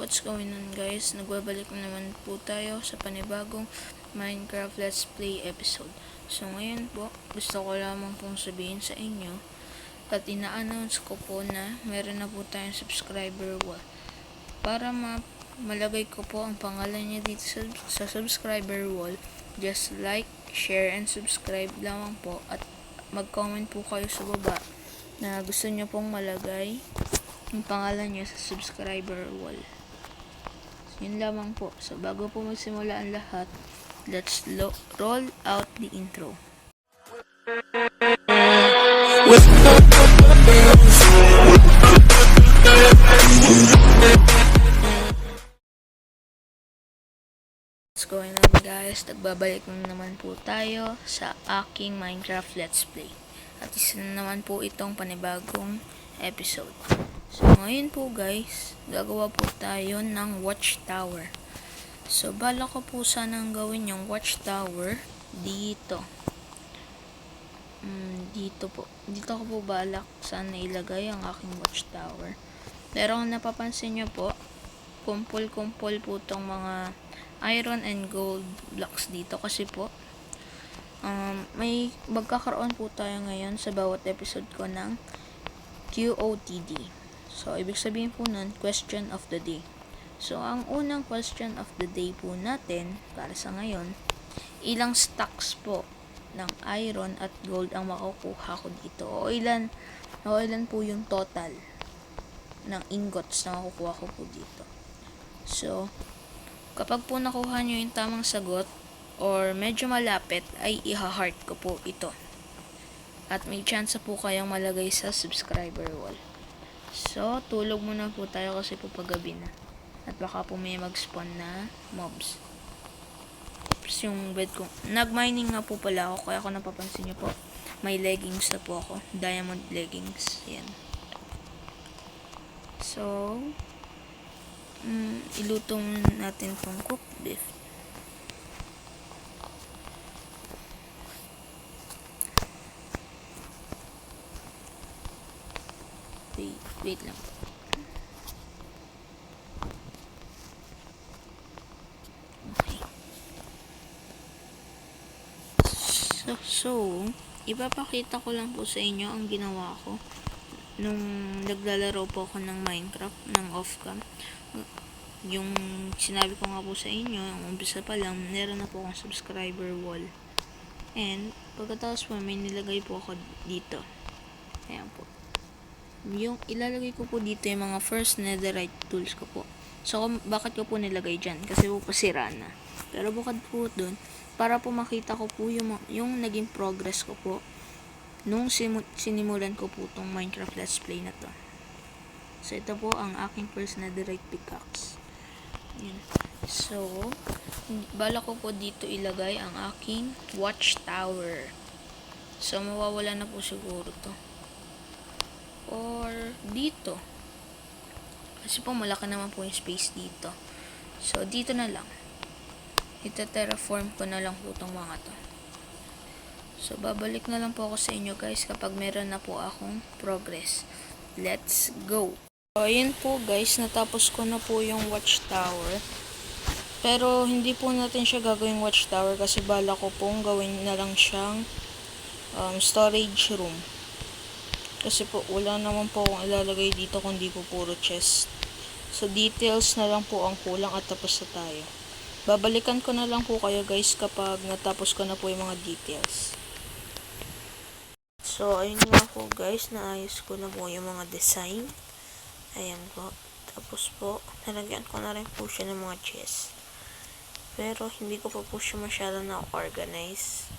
What's going on guys? Nagbabalik na naman po tayo sa panibagong Minecraft Let's Play episode. So ngayon po, gusto ko lamang pong sabihin sa inyo at ina-announce ko po na meron na po tayong subscriber wall. Para malagay ko po ang pangalan niya dito sa subscriber wall, just like, share, and subscribe lamang po at mag-comment po kayo sa baba na gusto nyo pong malagay ang pangalan nyo sa subscriber wall. Yun lamang po. So, bago po magsimula ang lahat, let's roll out the intro. What's going on guys? Nagbabalik na naman po tayo sa aking Minecraft Let's Play. At isa na naman po itong panibagong episode. So, ngayon po guys, gagawa po tayo ng watchtower. So, bala ko po sanang gawin yung watchtower dito. Dito po. Dito ko po balak sana ilagay ang aking watchtower. Pero kung napapansin nyo po, kumpul-kumpul po tong mga iron and gold blocks dito. Kasi po, may magkakaroon po tayo ngayon sa bawat episode ko ng QOTD. So, ibig sabihin po nun, question of the day. So, ang unang question of the day po natin, para sa ngayon, ilang stacks po ng iron at gold ang makukuha ko dito. O ilan po yung total ng ingots na makukuha ko po dito. So, kapag po nakuha nyo yung tamang sagot, or medyo malapit, ay iha-heart ko po ito. At may chance po kayong malagay sa subscriber wall. So, tulog muna po tayo kasi po paggabi na. At baka po may mag-spawn na mobs. Tapos yung bed ko, nag-mining nga po pala ako, kaya kung napapansin nyo po, may leggings na po ako. Diamond leggings. Yan. So, iluto natin tong cooked beef. Wait lang. Okay. So, ipapakita ko lang po sa inyo ang ginawa ko nung naglalaro po ako ng Minecraft ng off-cam. Yung sinabi ko nga po sa inyo, ang umpisa pa lang, meron na po akong subscriber wall. And, pagkatapos po, may nilagay po ako dito. Ayan po. Yung ilalagay ko po dito yung mga first netherite tools ko po. So, bakit ko po nilagay dyan? Kasi po pasira na. Pero bukod po dun, para po makita ko po yung naging progress ko po nung sinimulan ko po tong Minecraft Let's Play na to. So, ito po ang aking first netherite pickaxe. Yan. So, bala ko po dito ilagay ang aking watchtower. So, mawawala na po siguro to. Or dito. Kasi po malaki naman po yung space dito. So, dito na lang. Ita-terraform ko na lang po itong mga to. So, babalik na lang po ako sa inyo guys kapag meron na po akong progress. Let's go! So, ayun po guys, natapos ko na po yung watchtower. Pero, hindi po natin siya gagawing watchtower kasi bala ko pong gawin na lang siyang storage room. Kasi po, wala naman po akong ilalagay dito kundi po puro chest. So, details na lang po ang kulang at tapos na tayo. Babalikan ko na lang po kayo guys kapag natapos ko na po yung mga details. So, ayun nga po guys, naayos ko na po yung mga design. Ayan po. Tapos po, nalagyan ko na rin po siya ng mga chest. Pero, hindi ko pa po siya masyado na-organize.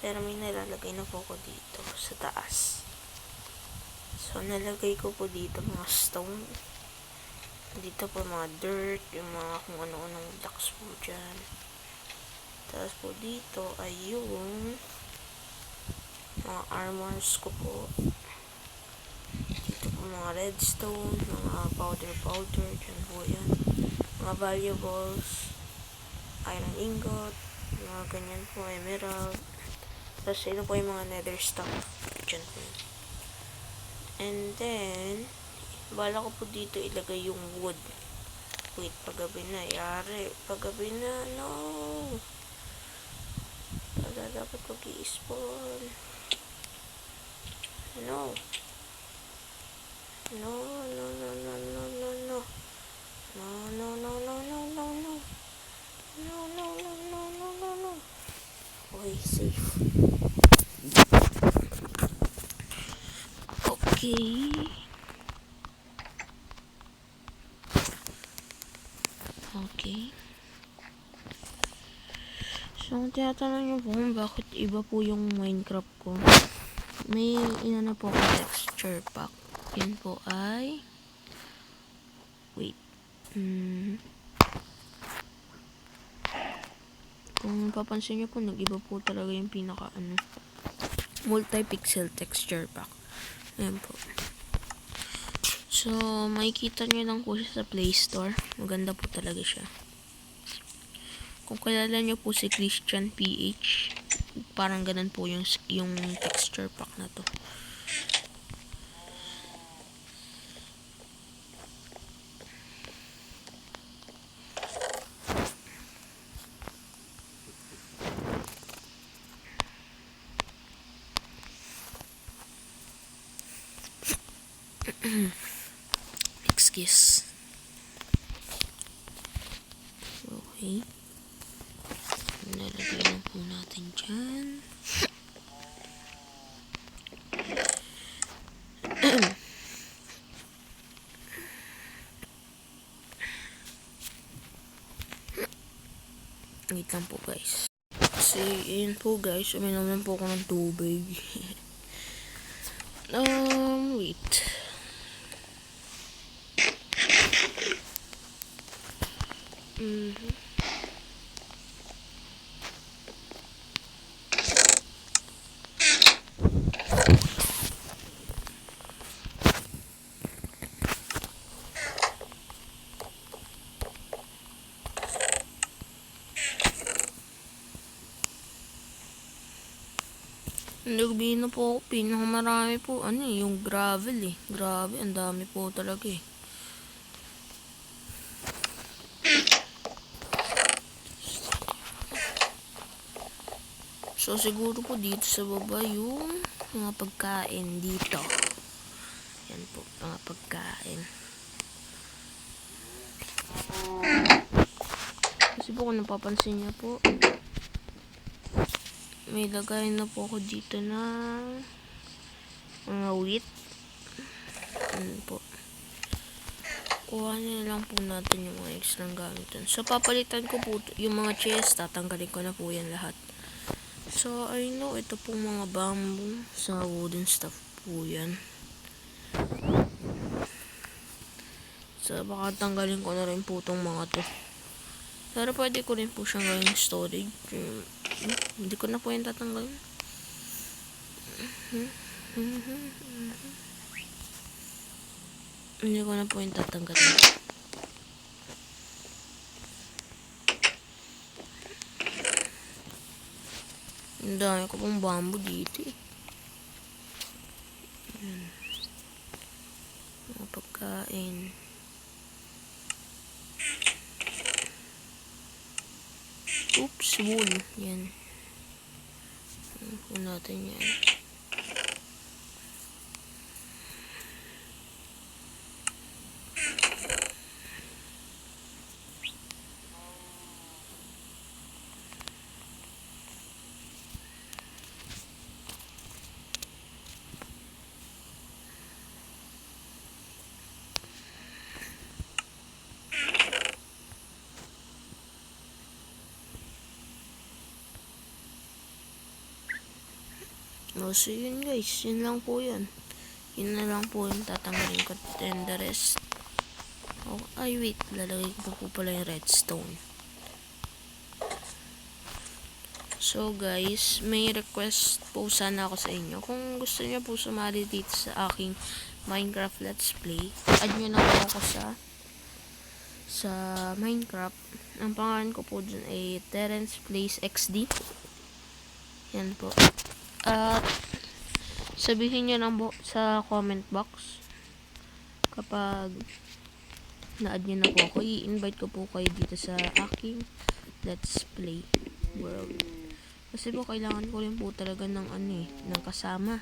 Pero, may nalalagay na po ko dito sa taas. So, nalagay ko po dito mga stone. Dito po mga dirt, yung mga kung ano-anong blocks po dyan. Tapos po dito ay yung mga armors ko po. Dito po mga redstone, mga powder, dyan po yan. Mga valuables, iron ingot, mga ganyan po, emerald. Tapos ito po yung mga nether stuff. Dyan po yan. And then, bala ko po dito ilagay yung wood. Wait, paggabi na. Yari. Paggabi na. No. Wala dapat mag-i-spawn. No. No, no, no, no, no, no, no. No, no, no, no, no, no, no. No, no, no, no, no, no, no. Okay, safe. Okay. Okay. So, kung tinatanong nyo po kung bakit iba po yung Minecraft ko, may inano po ko texture pack. Yan po ay... Wait. Kung papansin nyo po, nag-iba po talaga yung pinaka multi-pixel texture pack. Ayan po. So, makikita nyo lang po siya sa Play Store. Maganda po talaga siya. Kung kilala nyo po si Christian PH, parang ganun po yung texture pack na to. Excuse. Okay. Nalagay lang po natin dyan. Wait lang po guys. Kasi yun po guys, uminom lang po ako ng tubig. Wait. Nagbihin na po ako, pinakamarami po, yung gravel eh. Grabe, ang dami po talaga eh. So, siguro po dito sa baba yung mga pagkain dito. Yan po, mga pagkain. Kasi po kung napapansin niyo po, may lagay na po ako dito na mga wheat. Ano po. Kuha na lang po natin yung mga extra gamit dun. So, papalitan ko po yung mga chest. Tatanggalin ko na po yan lahat. So, I know, ito pong mga bamboo sa wooden stuff po yan. So, baka tanggalin ko na rin po itong mga to. Pero pwede ko rin po siyang gawing storage. Hindi ko na po yung tatanggalin. Hindi ko na po yung tatanggalin. Ang dami ko pong bamboo dito eh. Mga pagkain. Oops, wool. Yan. Ano natin yan. So yun guys, yun lang po yun. Yun na lang po yung tatanggalin ko. And the rest. Oh, ay wait, lalagay ko po pala yung redstone. So guys, may request po sana ako sa inyo. Kung gusto niyo po sumali dito sa aking Minecraft Let's Play, add nyo na po ako sa Minecraft. Ang pangalan ko po dun ay Terrence Plays XD. Yan po. At sabihin nyo lang po sa comment box kapag na-add nyo na po ako, i-invite ko po kayo dito sa aking Let's Play world. Kasi po, kailangan ko rin po talaga ng ng kasama.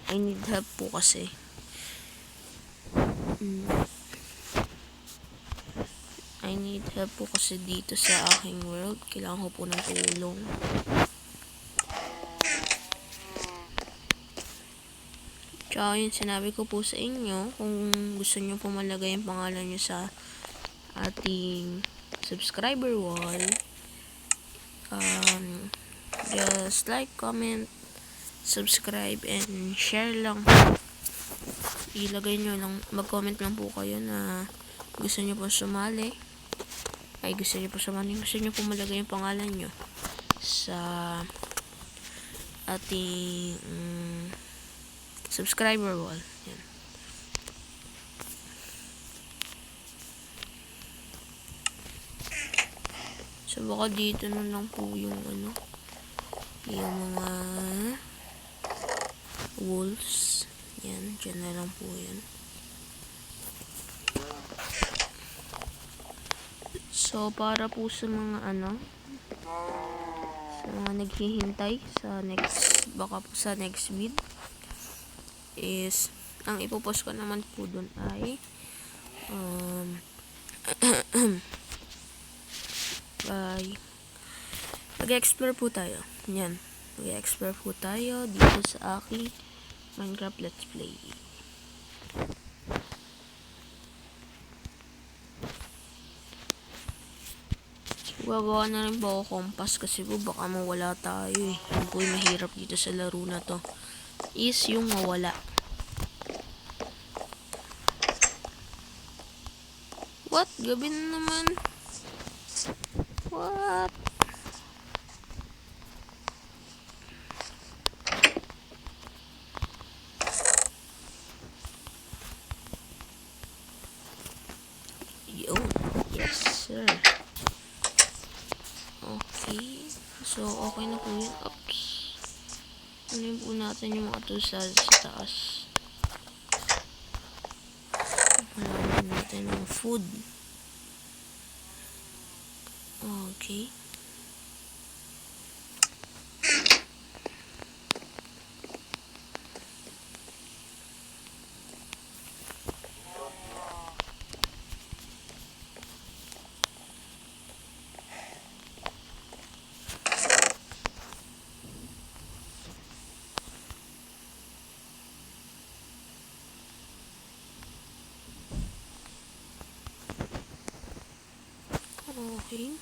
I need help po kasi. I need help po kasi dito sa aking world. Kailangan ko po ng tulong. Tsaka yun, sinabi ko po sa inyo, kung gusto nyo po malagay yung pangalan nyo sa ating subscriber wall, just like, comment, subscribe, and share lang. Ilagay nyo lang, mag-comment lang po kayo na gusto nyo po sumali. Gusto nyo po malagay yung pangalan nyo sa ating subscriber wall. Yan. So, baka dito na lang po yung yung mga wolves. Yan, dyan na lang po yan. So, para po sa mga sa mga naghihintay sa next vid is, ang ipopost ko naman po dun ay mag-explore po tayo. Yan. Mag-explore po tayo dito sa aking Minecraft Let's Play. Gagawa na rin po ako compass kasi po baka mawala tayo eh. Yun po yung mahirap dito sa laro na to. Is yung mawala. What? Gabi na naman. What? Yo. Yes, sir. Okay. So, okay na po yun. Oops. Ano po natin yung mga tools sa taas. Malaman natin ng food. Okay. Okay.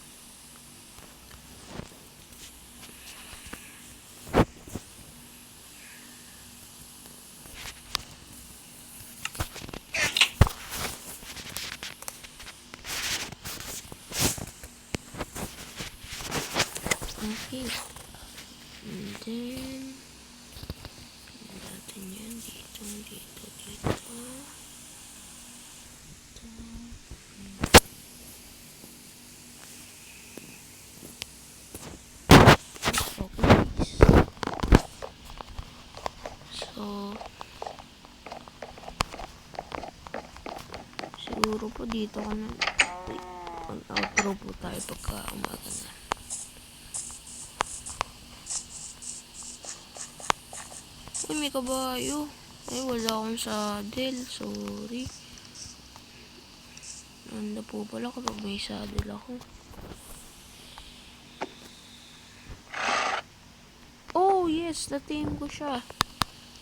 Okay. And then, natin yan dito. So, siguro po dito ka na mag-outro po tayo pagka umaga na. Uy, may kabayo. Ay, wala akong saddle. Sorry. Nanda po pala kapag may saddle ako. Oh, yes. Na-tame ko siya.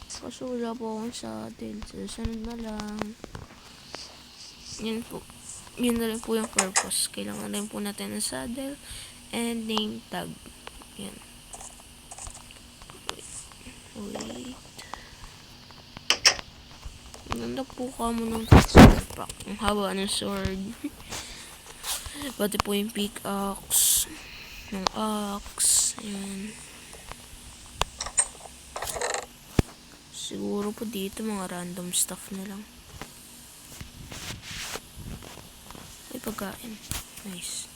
Kaso wala po akong saddle. Susunod na lang. Yan po. Yun na rin po yung purpose. Kailangan rin po natin ng saddle and name tag. Yan. Wait. Ganda po ka mo ng texture pack. Ang haba ng sword. Pati po yung pickaxe. Yung axe. Yan. Siguro po dito mga random stuff na lang. Ay, pagkain. Nice.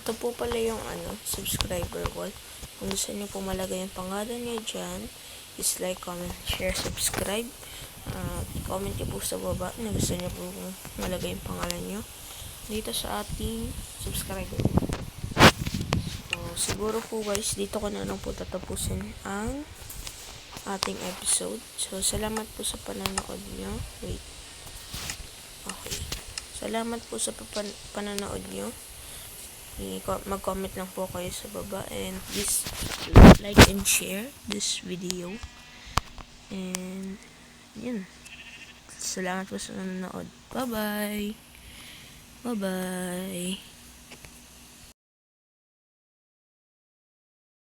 ito po pala yung subscriber wall. Kung gusto niyo po malagay yung pangalan niyo dyan, is like, comment, share, subscribe. Comment niyo po sa baba na gusto niyo po malagay yung pangalan niyo dito sa ating subscriber wall. So, siguro po guys, dito ko na lang po tatapusin ang ating episode. So, salamat po sa pananood nyo. Wait. Okay. Salamat po sa pananood nyo. Mag-comment lang po kayo sa baba. And please like and share this video. And yun. Salamat po sa nanonood. Bye-bye. Bye-bye.